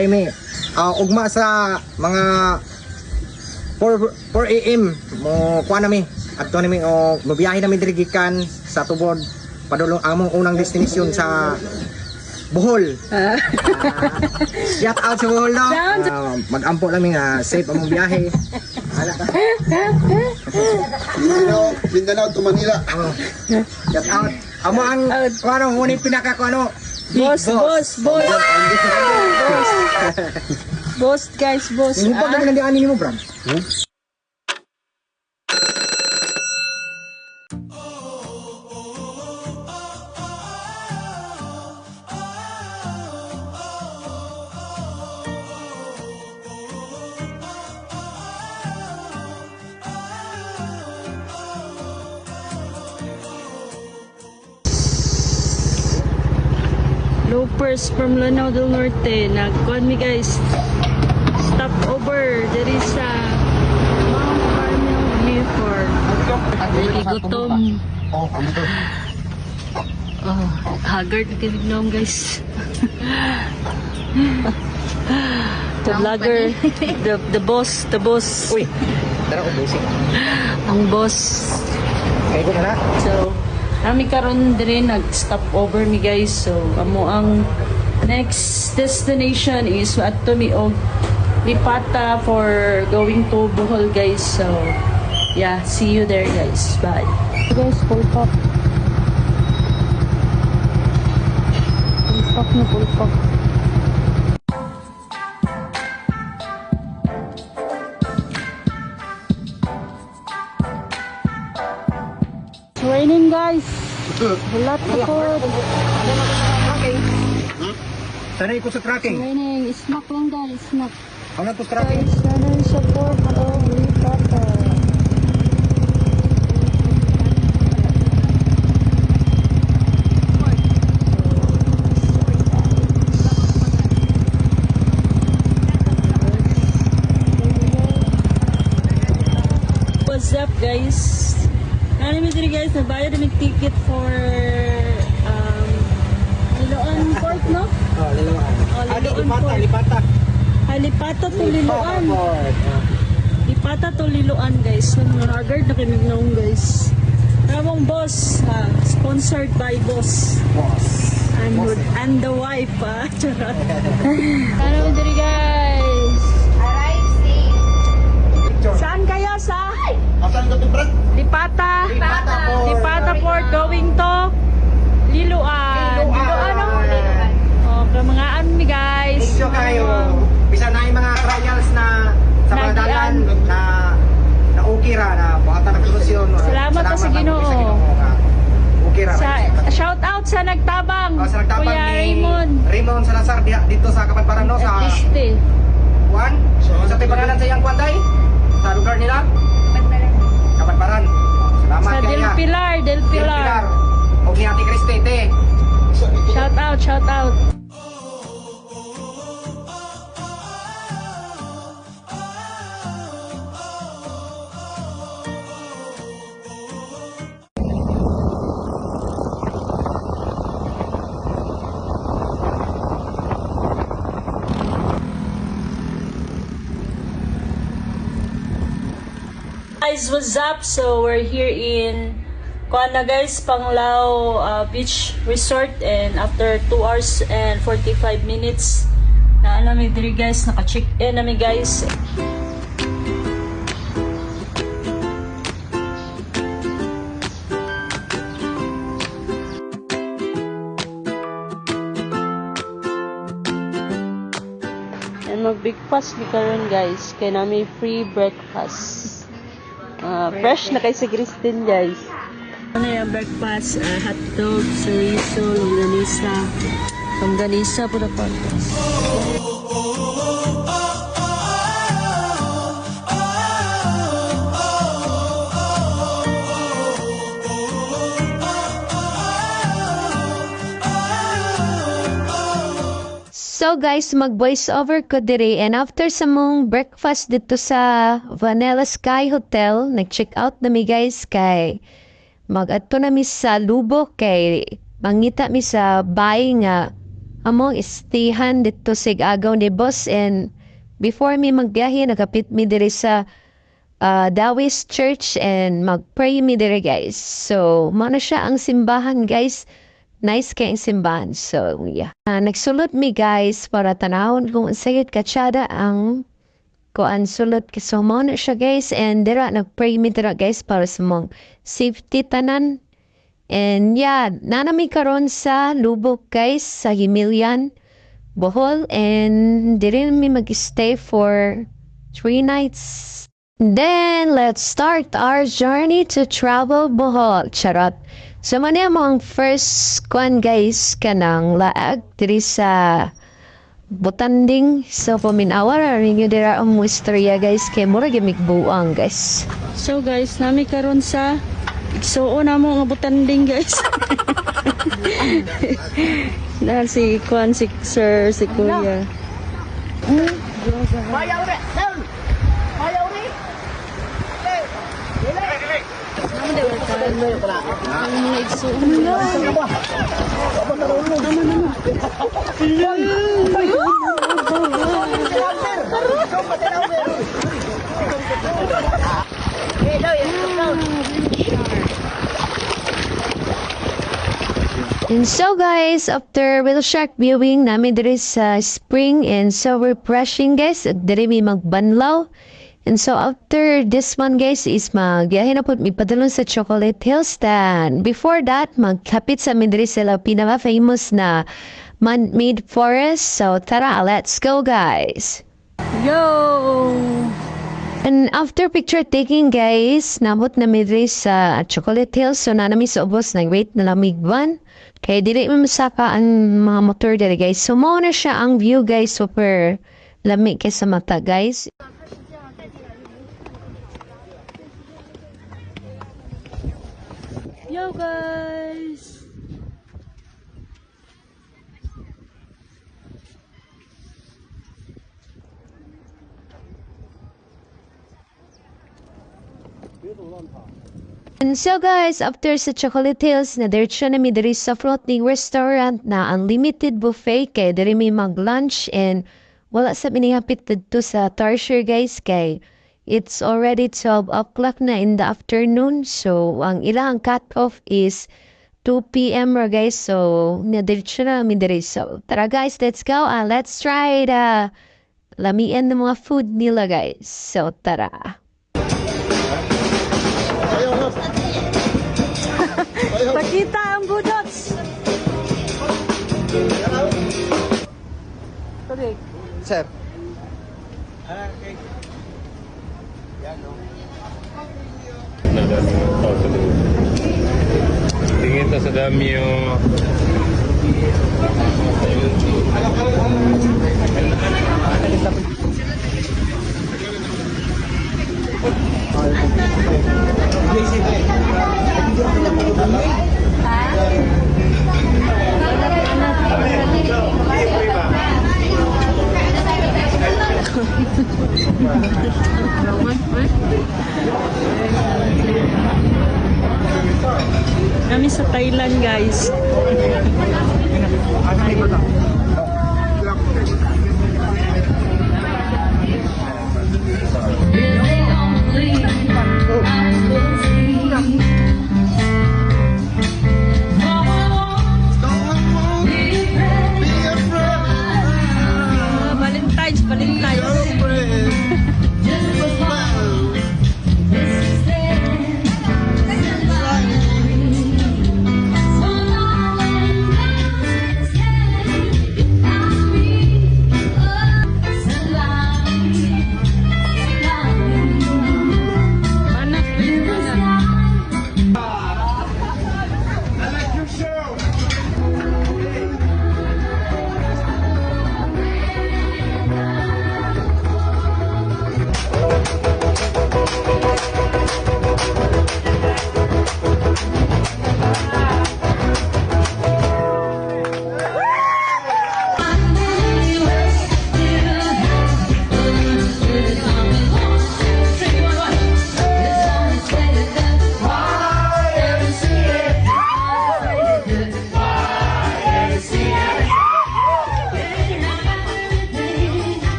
May ugma sa mga 4 AM mo kuha nami adto nami o mabiyahe nami diri gikan sa tubod padulong among unang destination sa Bohol. Shout out sa Bohol no. Mag-ampo nami nga safe among biyahe. Mindanao to Manila. Shout out. Amo ang ano ngunit pinaka ko ano Boss. Boss guys, boss. Yung pag naman nandiyan ni mo, Bram. Loopers from Lanao del Norte. Nagkuhan mi guys. Stop over. There is a Mount Carmel Before. Gutom. Oh, haggard na kinignom guys. The vlogger, the boss. Uy, tara ko busing. Ang boss. Kaya ko na. So, kami karon din nag-stop over mi guys. So, amo ang next destination is adto mi og Lipata for going to Bohol guys. So, yeah, see you there guys. Bye. Guys, full pack. Full pack. It's raining guys. Bulat ako. Sanay ko sa tracking. Raining. Snack lang guys. Snack. Ang nato sa tracking. Guys, sanay sa port of Lipata. What's up guys? Ano namin dito guys, nabayad namin ticket for Liloan Port, no? Liloan. Liloan Port. Lipata. Lipata to Liloan. Lipata to Liloan guys. Nag-guard na kami noon guys. Ramong boss, sponsored by boss. And the wife, Charot. Ano namin dito guys? Saan kayo sa? Asan ka to, Brad? Lipata. Lipata Port going to Liloan. Liloan, no? Okay, mga mi guys. Thank you kayo. Bisa na yung mga trials na sa mga dalan na okay ra na buhatan ng solusyon. Salamat po sa Ginoo. Okay ra. Shout out sa nagtabang. Sa nagtabang Kuya ni Raymond. Salazar dito sa Kapatbaran no sa Este. Juan. Sa tibangalan sa iyang kwanday. Sa lugar nila. Kapatbaran. Salamat Sa kaya. Del Pilar. Og ni Ate Cristete. Shout out. Guys, what's up? So we're here in Kuana guys, Panglao Beach Resort, and after 2 hours and 45 minutes na namin diri guys, naka-check in namin guys. And mag-breakfast ni karon guys, kay nami free breakfast. Fresh na kay si Christine guys. Ano yung breakfast? Hotdog, chorizo, longganisa po na patas. So guys, mag-voice over ko diri, and after sa mong breakfast dito sa Vanilla Sky Hotel, nag-check out na mi guys kay mag-adto na mi sa Lubok kay mangita mi sa bay nga among istihan dito sa agaw ni boss, and before mi magbiyahe nakapit mi diri sa Dawis Church and magpray mi diri guys. So mao na siya ang simbahan guys. Nice kay ang simbahan. So yeah. Nagsulot mi guys para tanawon kung sayod katsada ang kuan sulot kay so mao na siya guys, and dira nagpray mi dira guys para sa mong safety tanan. And yeah, nanami karon sa Lubok guys sa Himilian, Bohol, and diri mi mag-stay for 3 nights. Then let's start our journey to travel Bohol. Charot. So man mo ang first kuan guys kanang laag diri sa Butanding. So paminawa rin yun dira ang istorya guys kay mura gimik buang guys. So guys, nami karon sa igsuon na mo nga Butanding guys. Dahil si Kwan, si Sir, si Kuya. And so guys, after whale shark viewing namin diri sa spring and so refreshing guys, diri mi magbanlaw. And so after this one guys is magbiyahe na po mi padulong sa Chocolate Hills stand. Before that, magkapit sa amin diri sa pinaka-famous na man-made forest. So tara, let's go guys! Yo! And after picture taking guys, nabot na mi diri sa Chocolate Hills. So nanami sa ubos, nag-wait na lamig van. Kaya dili mo masaka ang mga motor diri guys. So mao na siya ang view guys, super lamig kay sa mata guys. Yo guys! And so guys, after sa Chocolate Hills, nadiretso na mi diri sa floating restaurant na unlimited buffet kay diri mi mag-lunch, and wala sa minihapit dito sa Tarsier guys kay it's already 12 o'clock na in the afternoon. So ang ilang cut-off is 2 p.m. ra guys. So nadiretso na mi diri. So tara guys, let's go. Let's try the lamian ng mga food nila guys. So tara. Pakita ang budots! Okay. Sir. Tingin to sa dami yung Kami sa Thailand guys. Valentine's.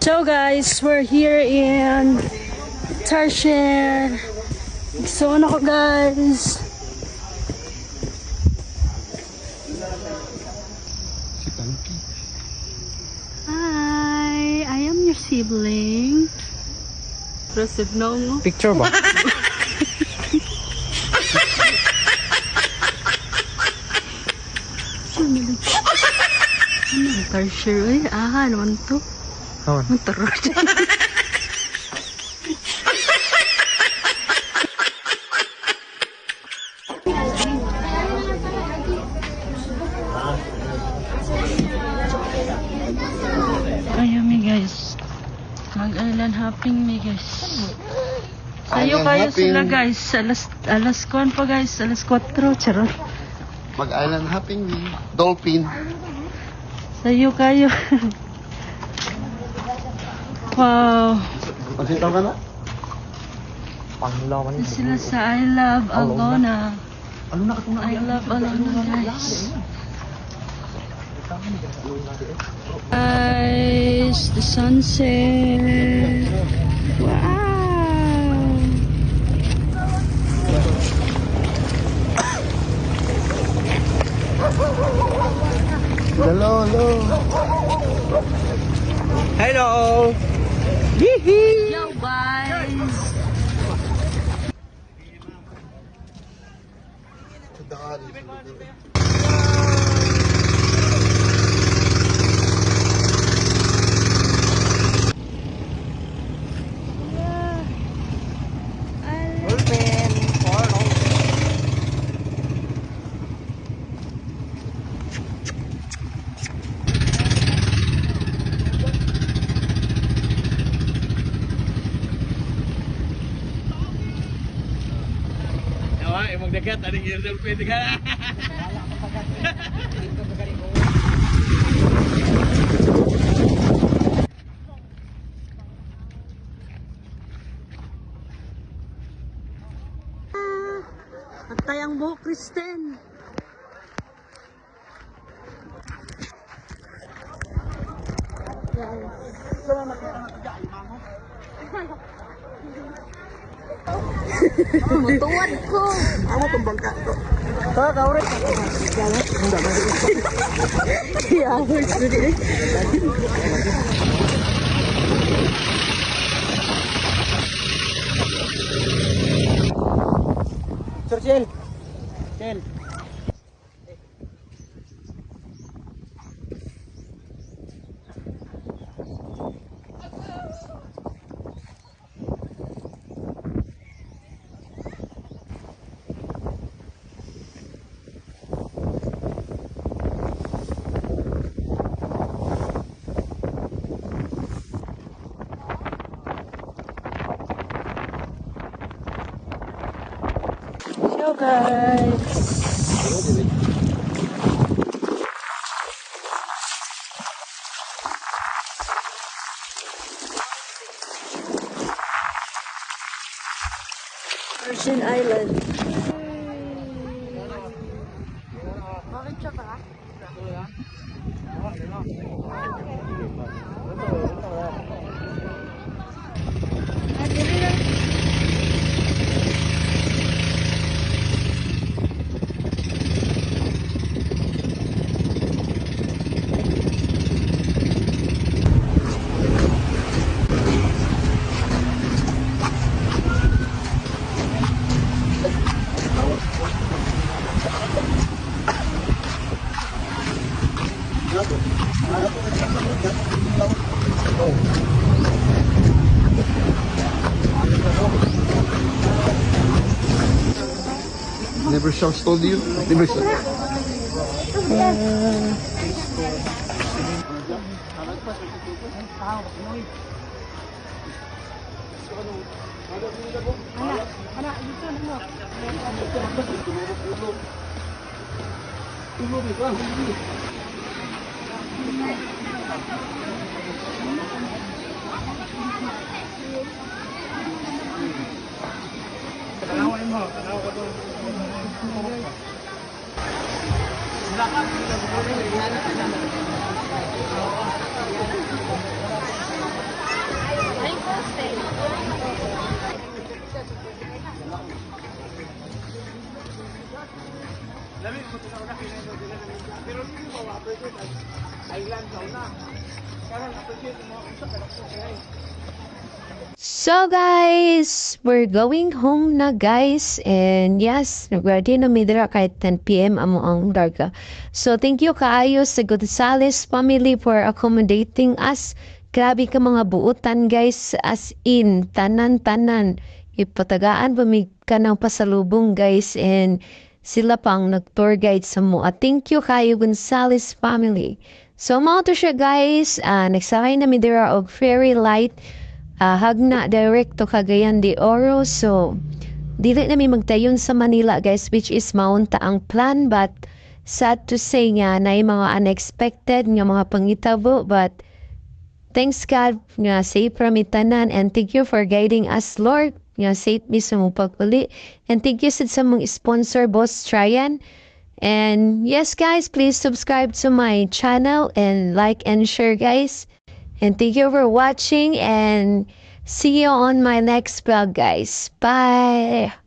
So guys, we're here in Tarshare. So ano ko guys? Hi, I am your sibling. Receive no. Picture ba? Tarshare, ay, naman to. Kawan. Terus. Ayan mi guys. Mag-island hopping mi guys. Sayo Island kayo hopping. sila guys. Alas kuan pa guys. Alas 4. Charot. Mag-island hopping ni Dolphin. Sayo kayo. Wow. Pasitaw ka na? Panglawan. Sila sa I Love Alona. Ano na katong I Love Alona guys. Guys, the sunset. Wow. Hello, hello. Hello. Yo guys. Yawa, imong dekat ada girdel pwede ka. At tayang buhok, Kristen. Mutuwad ko. Ano itong bangka ito? Sir Chel. Chel. Yo guys. Virgin Island. Never shall told you. Never shall. So guys, we're going home na guys, and yes, ready na mi dira kahit 10 p.m. amo ang darga. So thank you kaayo sa Gonzales family for accommodating us. Grabe ka mga buutan guys, as in tanan-tanan. Ipatagaan pa mi ka ng pasalubong guys, and sila pang nag-tour guide sa mo. Thank you kayo Gonzales family. So mao to siya guys, nagsakay na mi dira og ferry light. Hagna direct to Cagayan de Oro. So, dili na mi magtayon sa Manila guys, which is maunta ang plan, but sad to say nga na mga unexpected nga mga pangitabo, but thanks God nga safe ra mi tanan, and thank you for guiding us Lord nga safe mi sa mong paguli, and thank you sa mong sponsor Boss Tryan. And yes guys, please subscribe to my channel and like and share guys. And thank you for watching, and see you on my next vlog guys. Bye!